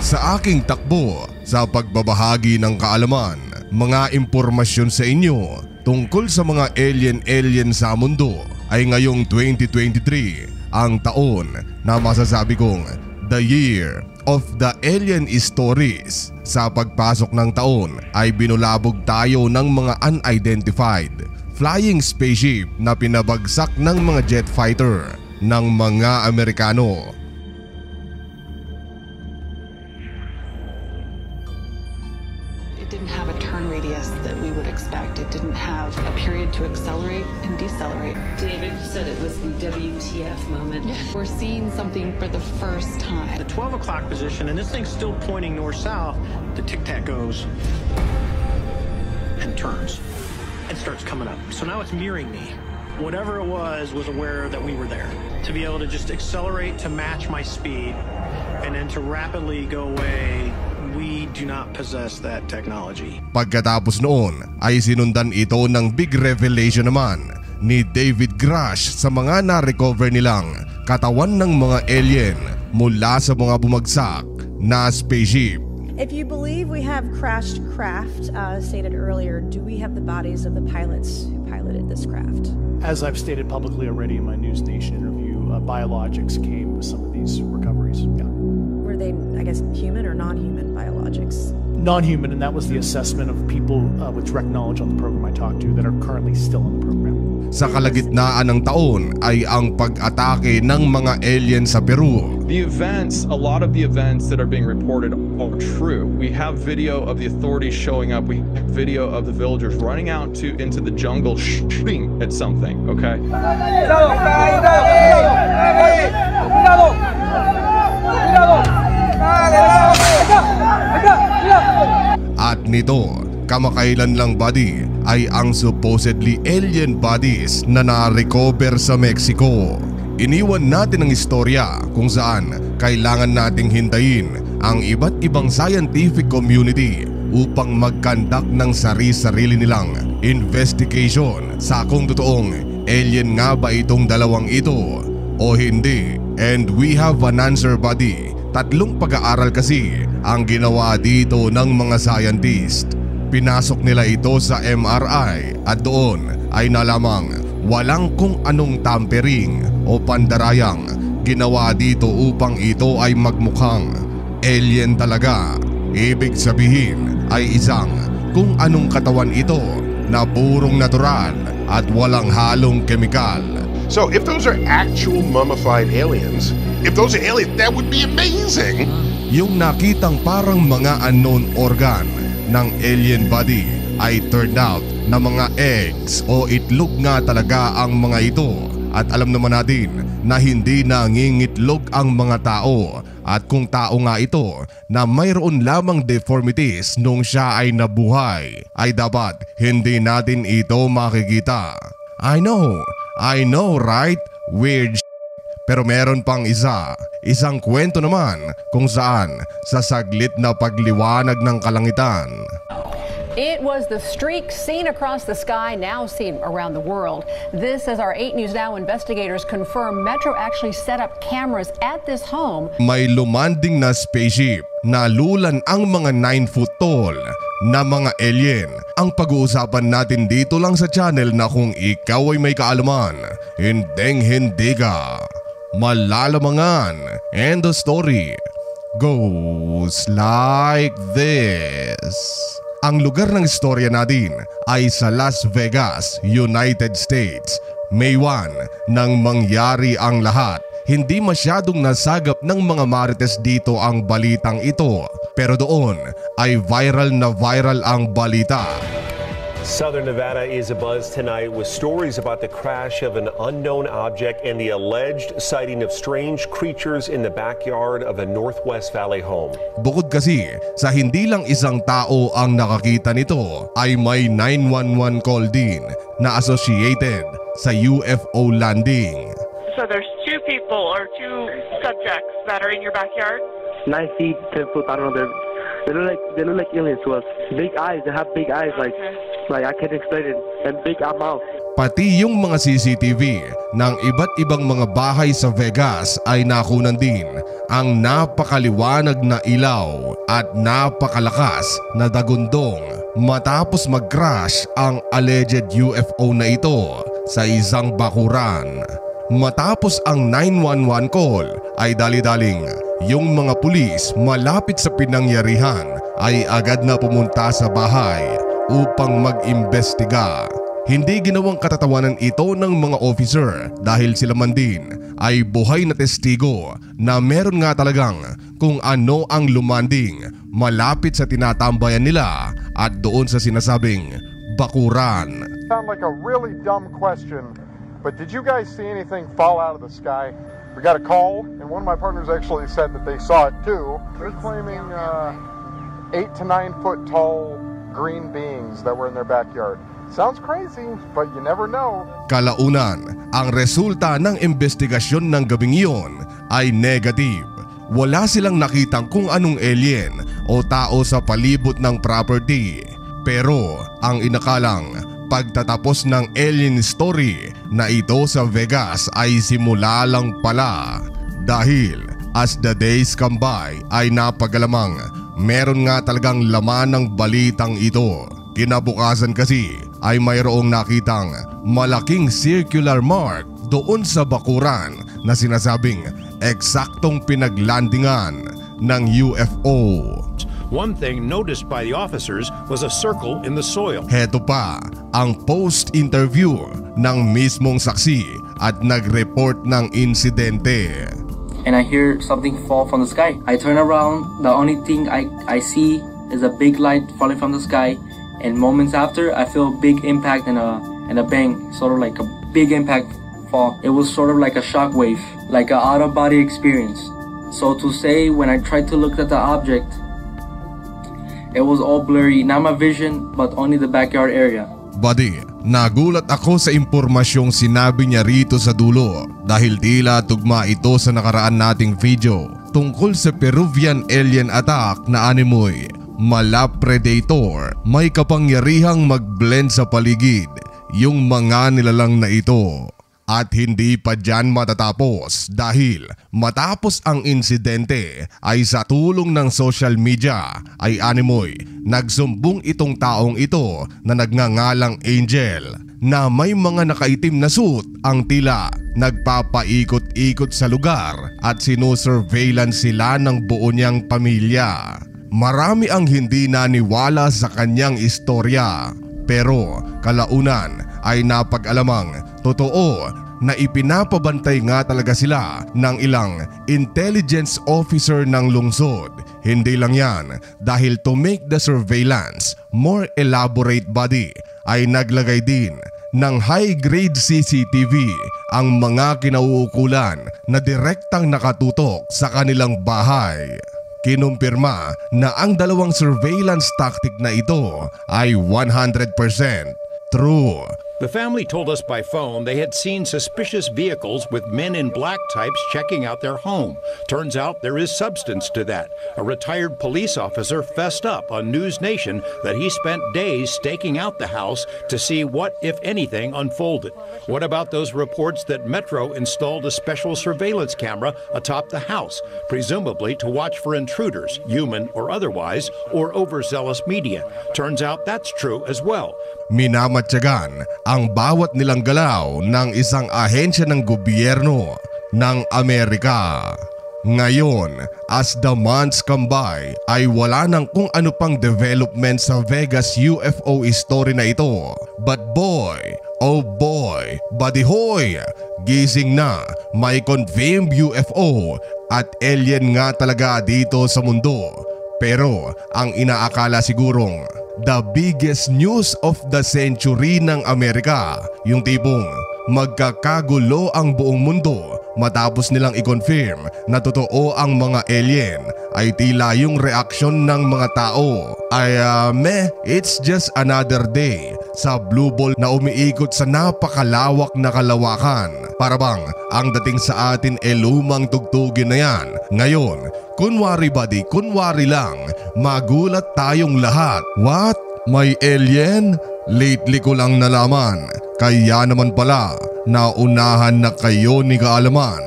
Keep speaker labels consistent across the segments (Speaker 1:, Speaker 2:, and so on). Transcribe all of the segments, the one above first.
Speaker 1: Sa aking takbo sa pagbabahagi ng kaalaman, mga impormasyon sa inyo tungkol sa mga alien sa mundo ay ngayong 2023 ang taon na masasabi kong the year of the alien stories. Sa pagpasok ng taon ay binulabog tayo ng mga unidentified flying spaceship na pinabagsak ng mga jet fighter ng mga Amerikano.
Speaker 2: Didn't have a turn radius that we would expect. It didn't have a period to accelerate and decelerate.
Speaker 3: David said it was the WTF moment.
Speaker 2: We're seeing something for the first time.
Speaker 4: The 12 o'clock position, and this thing's still pointing north-south, the tic-tac goes and turns and starts coming up. So now it's mirroring me. Whatever it was aware that we were there. To be able to just accelerate to match my speed and then to rapidly go away, we do not possess that technology.
Speaker 1: Pagkatapos noon ay sinundan ito ng big revelation naman ni David Grush sa mga na-recover nilang katawan ng mga alien mula sa mga bumagsak na spaceship.
Speaker 5: If you believe we have crashed craft, stated earlier, do we have the bodies of the pilots who piloted this craft?
Speaker 6: As I've stated publicly already in my News Nation interview, Biologics came with some of these recoveries. Yeah.
Speaker 5: Were they, I guess, human or non-human biologics?
Speaker 6: Non-human, and that was the assessment of people with direct knowledge on the program I talked to that are currently still on the program.
Speaker 1: Sa kalagitnaan ng taon ay ang pag-atake ng mga alien sa Peru.
Speaker 7: The events, a lot of the events that are being reported are true. We have video of the authorities showing up. We have video of the villagers running out into the jungle shooting at something, okay?
Speaker 1: At nito, kamakailan lang buddy, ay ang supposedly alien bodies na na-recover sa Mexico. Iniwan natin ang istorya kung saan kailangan nating hintayin ang iba't ibang scientific community upang mag-conduct ng sarili nilang investigation sa kung totoong alien nga ba itong dalawang ito o hindi. And we have an answer buddy. Tatlong pag-aaral kasi ang ginawa dito ng mga scientist. Pinasok nila ito sa MRI at doon ay nalamang walang kung anong tampering o pandarayang ginawa dito upang ito ay magmukhang alien talaga. Ibig sabihin ay isang kung anong katawan ito na purong natural at walang halong kemikal.
Speaker 8: So if those are actual mummified aliens, if those are aliens, that would be amazing.
Speaker 1: Yung nakitang parang mga unknown organ ng alien body ay turned out na mga eggs o itlog nga talaga ang mga ito. At alam naman natin na hindi nangingitlog ang mga tao. At kung tao nga ito na mayroon lamang deformities nung siya ay nabuhay, ay dapat hindi natin ito makikita. I know right? Weird shit. Pero meron pang isang kwento naman kung saan sa saglit na pagliwanag ng kalangitan.
Speaker 9: It was the streak seen across the sky, now seen around the world. This, as our 8 News Now investigators confirm, Metro actually set up cameras at this home.
Speaker 1: May lumanding na spaceship na lulan ang mga 9-foot tall na mga alien. Ang pag-uusapan natin dito lang sa channel na kung ikaw ay may kaalaman, hindi ka malalamangan. And the story goes like this. Ang lugar ng istorya natin ay sa Las Vegas, United States. May 1 nang mangyari ang lahat. Hindi masyadong nasagap ng mga marites dito ang balitang ito, pero doon ay viral na viral ang balita.
Speaker 10: Southern Nevada is abuzz tonight with stories about the crash of an unknown object and the alleged sighting of strange creatures in the backyard of a Northwest Valley home.
Speaker 1: Bukod kasi sa hindi lang isang tao ang nakakita nito, ay may 911 call din na associated sa UFO landing.
Speaker 11: So there's 2 people or 2 subjects that are in your backyard?
Speaker 12: 9 feet, 10 foot, I don't know. They look like aliens to us. Big eyes, they have big eyes, like I can't explain it, and big mouth.
Speaker 1: Pati yung mga CCTV ng iba't ibang mga bahay sa Vegas ay nakunan din ang napakaliwanag na ilaw at napakalakas na dagundong matapos mag-crash ang alleged UFO na ito sa isang bakuran. Matapos ang 911 call ay dali-daling yung mga pulis malapit sa pinangyarihan ay agad na pumunta sa bahay upang mag-imbestiga. Hindi ginawang katatawanan ito ng mga officer dahil sila man din ay buhay na testigo na meron nga talagang kung ano ang lumanding malapit sa tinatambayan nila at doon sa sinasabing bakuran.
Speaker 13: Sound like a really dumb question, but did you guys see anything fall out of the sky? We got a call, and one of my partners actually said that they saw it too. They're claiming 8 to 9 foot tall green beings that were in their backyard. Sounds crazy, but you never know.
Speaker 1: Kalaunan, ang resulta ng investigasyon ng gabing iyon ay negative. Wala silang nakitang kung anong alien o tao sa palibot ng property. Pero ang inakalang pagtatapos ng alien story na ito sa Vegas ay simula lang pala. Dahil as the days come by ay napagalamang meron nga talagang laman ng balitang ito. Kinabukasan kasi ay mayroong nakitang malaking circular mark doon sa bakuran na sinasabing eksaktong pinaglandingan ng UFO.
Speaker 14: One thing noticed by the officers was a circle in the soil.
Speaker 1: Heto pa ang post-interview ng mismong saksi at nag-report ng insidente.
Speaker 15: And I hear something fall from the sky. I turn around, the only thing I see is a big light falling from the sky. And moments after, I feel a big impact and a bang, sort of like a big impact fall. It was sort of like a shock wave, like an out-of-body experience. So to say, when I tried to look at the object, it was all blurry, not my vision, but only the backyard area.
Speaker 1: Buddy, nagulat ako sa impormasyong sinabi niya rito sa dulo dahil tila tugma ito sa nakaraan nating video tungkol sa Peruvian alien attack na animoy. Mala predator, may kapangyarihang mag-blend sa paligid yung mga nilalang na ito. At hindi pa dyan matatapos dahil matapos ang insidente ay sa tulong ng social media ay animoy nagsumbong itong taong ito na nagngangalang Angel na may mga nakaitim na suit ang tila nagpapaikot-ikot sa lugar at sinusurveillance sila ng buo niyang pamilya. Marami ang hindi naniwala sa kanyang istorya pero kalaunan ay napag-alamang totoo na ipinapabantay nga talaga sila ng ilang intelligence officer ng lungsod. Hindi lang yan dahil to make the surveillance more elaborate, buddy, ay naglagay din ng high-grade CCTV ang mga kinauukulan na direktang nakatutok sa kanilang bahay. Kinumpirma na ang dalawang surveillance tactic na ito ay 100% true.
Speaker 14: The family told us by phone they had seen suspicious vehicles with men in black types checking out their home. Turns out there is substance to that. A retired police officer fessed up on News Nation that he spent days staking out the house to see what, if anything, unfolded. What about those reports that Metro installed a special surveillance camera atop the house, presumably to watch for intruders, human or otherwise, or overzealous media? Turns out that's true as well.
Speaker 1: Minamatyagan ang bawat nilang galaw ng isang ahensya ng gobyerno ng Amerika. Ngayon, as the months come by, ay wala nang kung ano pang development sa Vegas UFO story na ito. But boy, oh boy, buddy hoy, gising na, may confirmed UFO at alien nga talaga dito sa mundo. Pero ang inaakala sigurong the biggest news of the century ng Amerika, yung tipong magkakagulo ang buong mundo matapos nilang i-confirm na totoo ang mga alien, ay tila yung reaksyon ng mga tao ay it's just another day sa blue ball na umiikot sa napakalawak na kalawakan. Para bang ang dating sa atin lumang tugtugin na yan. Ngayon, kunwari buddy, kunwari lang, magulat tayong lahat. What? May alien? Lately ko lang nalaman, kaya naman pala naunahan na kayo ni kaalaman.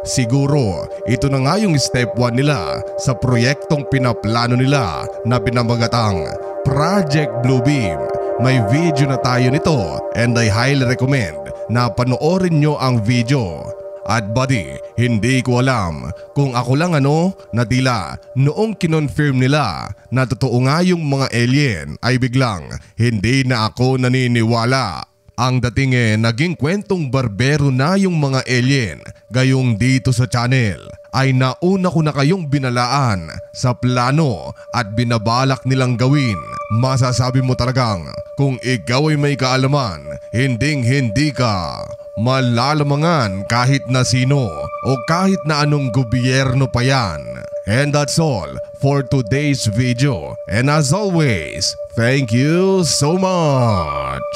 Speaker 1: Siguro ito na nga yung step 1 nila sa proyektong pinaplano nila na pinamagatang Project Bluebeam. May video na tayo nito and I highly recommend na panoorin nyo ang video. At buddy, hindi ko alam kung ako lang na tila noong kinonfirm nila na totoo nga yung mga alien ay biglang hindi na ako naniniwala. Ang dating naging kwentong barbero na yung mga alien. Gayong dito sa channel ay nauna ko na kayong binalaan sa plano at binabalak nilang gawin. Masasabi mo talagang kung ikaw ay may kaalaman, hindi ka malalamangan kahit na sino o kahit na anong gobyerno pa yan. And that's all for today's video. And as always, thank you so much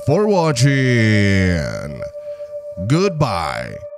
Speaker 1: for watching. Goodbye.